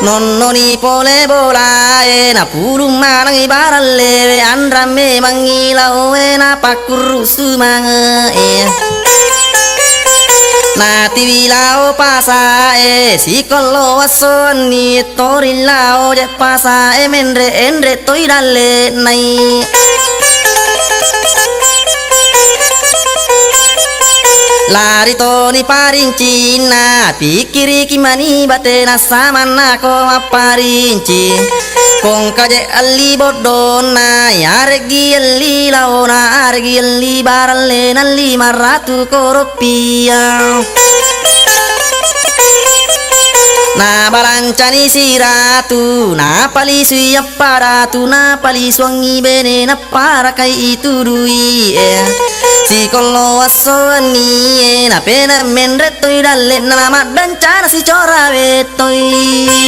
nonnoni pole bolae na pulung manang ibaralle andrame mangila na pakuru sumange na tivilao pasae sikolo asoni torilao je pasae mendre endre toiralle nai lari toni parincina pikiri kimani batena samana ko parinci kong kaje alli bodona yaregi alli laona aregi alli baralle nalli maratu koropia na balancani siratu na palisi apparatu na palisuangi bene na para kai itu dui si kollo asoni na pena menre toi dalle na madan cara si cora betoi